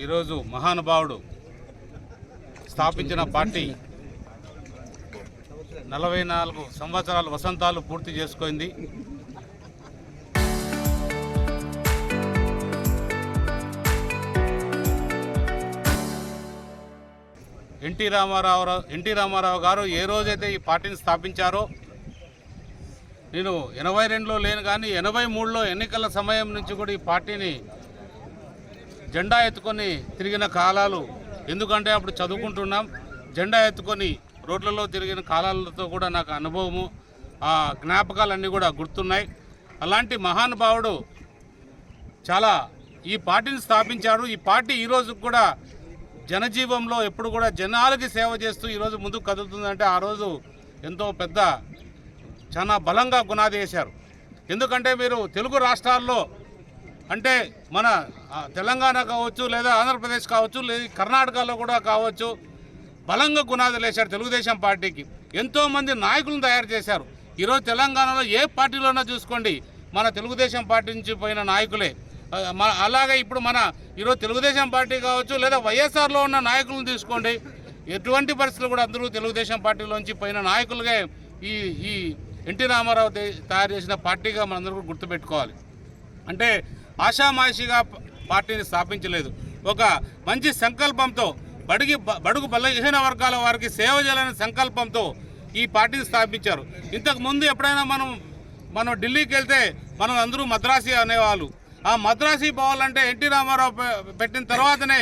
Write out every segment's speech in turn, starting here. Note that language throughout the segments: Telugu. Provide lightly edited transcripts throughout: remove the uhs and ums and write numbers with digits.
ఈరోజు మహానుభావుడు స్థాపించిన పార్టీ 44 సంవత్సరాల వసంతాలు పూర్తి చేసుకుంది. ఎన్టీ రామారావు గారు ఏ రోజైతే ఈ పార్టీని స్థాపించారో, నేను 82లో లేను కానీ 83లో ఎన్నికల సమయం నుంచి కూడా ఈ పార్టీని జెండా ఎత్తుకొని తిరిగిన కాలాలు, ఎందుకంటే అప్పుడు చదువుకుంటున్నాం, జెండా ఎత్తుకొని రోడ్లలో తిరిగిన కాలాలతో కూడా నాకు అనుభవము, ఆ జ్ఞాపకాలన్నీ కూడా గుర్తున్నాయి. అలాంటి మహానుభావుడు చాలా ఈ పార్టీని స్థాపించారు. ఈ పార్టీ ఈరోజు కూడా జనజీవంలో ఎప్పుడు కూడా జనాలకి సేవ చేస్తూ ఈరోజు ముందుకు కదులుతుందంటే ఆ రోజు ఎంతో పెద్ద చాలా బలంగా గునాది వేశారు. ఎందుకంటే మీరు తెలుగు రాష్ట్రాల్లో అంటే మన తెలంగాణ కావచ్చు, లేదా ఆంధ్రప్రదేశ్ కావచ్చు, లేదా కర్ణాటకలో కూడా కావచ్చు, బలంగా గునాదులు వేశారు తెలుగుదేశం పార్టీకి. ఎంతోమంది నాయకులను తయారు చేశారు. ఈరోజు తెలంగాణలో ఏ పార్టీలోనో చూసుకోండి, మన తెలుగుదేశం పార్టీ నుంచి పోయిన నాయకులే. అలాగే ఇప్పుడు ఈరోజు తెలుగుదేశం పార్టీ కావచ్చు, లేదా వైఎస్ఆర్లో ఉన్న నాయకులను తీసుకోండి, ఎటువంటి పరిస్థితులు కూడా అందరూ తెలుగుదేశం పార్టీలోంచి పోయిన నాయకులుగా ఈ ఎన్టీ రామారావు తయారు చేసిన పార్టీగా మనందరూ కూడా గుర్తుపెట్టుకోవాలి. అంటే ఆషామాషిగా పార్టీని స్థాపించలేదు, ఒక మంచి సంకల్పంతో బడుగు బలహీన వర్గాల వారికి సేవ చేయాలనే సంకల్పంతో ఈ పార్టీని స్థాపించారు. ఇంతకుముందు ఎప్పుడైనా మనం ఢిల్లీకి వెళ్తే మనం అందరూ మద్రాసీ అనేవాళ్ళు. ఆ మద్రాసీ పోవాలంటే ఎన్టీ రామారావు పెట్టిన తర్వాతనే,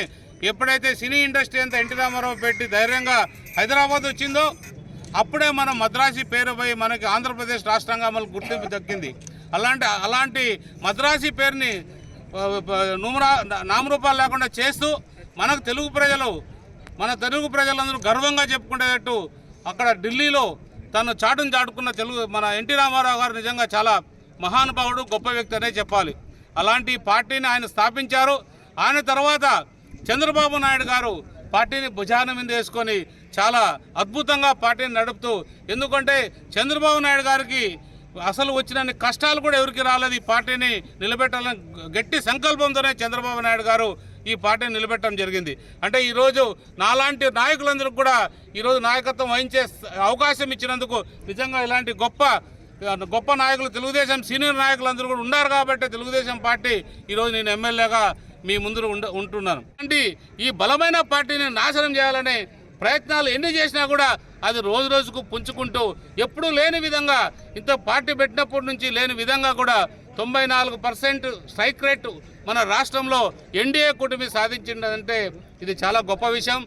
ఎప్పుడైతే సినీ ఇండస్ట్రీ అంతా ఎన్టీ రామారావు పెట్టి ధైర్యంగా హైదరాబాద్ వచ్చిందో అప్పుడే మనం మద్రాసీ పేరుపై మనకి ఆంధ్రప్రదేశ్ రాష్ట్రంగా మనకు గుర్తింపు దక్కింది. అలాంటి మద్రాసీ పేరుని నామరూపాలు లేకుండా చేస్తూ మన తెలుగు ప్రజలందరూ గర్వంగా చెప్పుకునేటట్టు అక్కడ ఢిల్లీలో తను చాటుకున్న మన ఎన్టీ రామారావు గారు నిజంగా చాలా మహానుభావుడు, గొప్ప వ్యక్తి అనే చెప్పాలి. అలాంటి పార్టీని ఆయన స్థాపించారు. ఆయన తర్వాత చంద్రబాబు నాయుడు గారు పార్టీని భుజాన మీద వేసుకొని చాలా అద్భుతంగా పార్టీని నడుపుతూ, ఎందుకంటే చంద్రబాబు నాయుడు గారికి అసలు వచ్చిన కష్టాలు కూడా ఎవరికి రాలేదు. ఈ పార్టీని నిలబెట్టాలని గట్టి సంకల్పంతోనే చంద్రబాబు నాయుడు గారు ఈ పార్టీని నిలబెట్టడం జరిగింది. అంటే ఈరోజు నాలాంటి నాయకులందరికీ కూడా ఈరోజు నాయకత్వం వహించే అవకాశం ఇచ్చినందుకు నిజంగా ఇలాంటి గొప్ప నాయకులు, తెలుగుదేశం సీనియర్ నాయకులందరూ కూడా ఉన్నారు కాబట్టి తెలుగుదేశం పార్టీ ఈరోజు నేను ఎమ్మెల్యేగా మీ ముందు ఉంటున్నాను. అంటే ఈ బలమైన పార్టీని నాశనం చేయాలనే ప్రయత్నాలు ఎన్ని చేసినా కూడా అది రోజు రోజుకు పుంజుకుంటూ ఎప్పుడూ లేని విధంగా, ఇంత పార్టీ పెట్టినప్పటి నుంచి లేని విధంగా కూడా 94% స్ట్రైక్ రేటు మన రాష్ట్రంలో ఎన్డీఏ కూటమి సాధించిందంటే ఇది చాలా గొప్ప విషయం.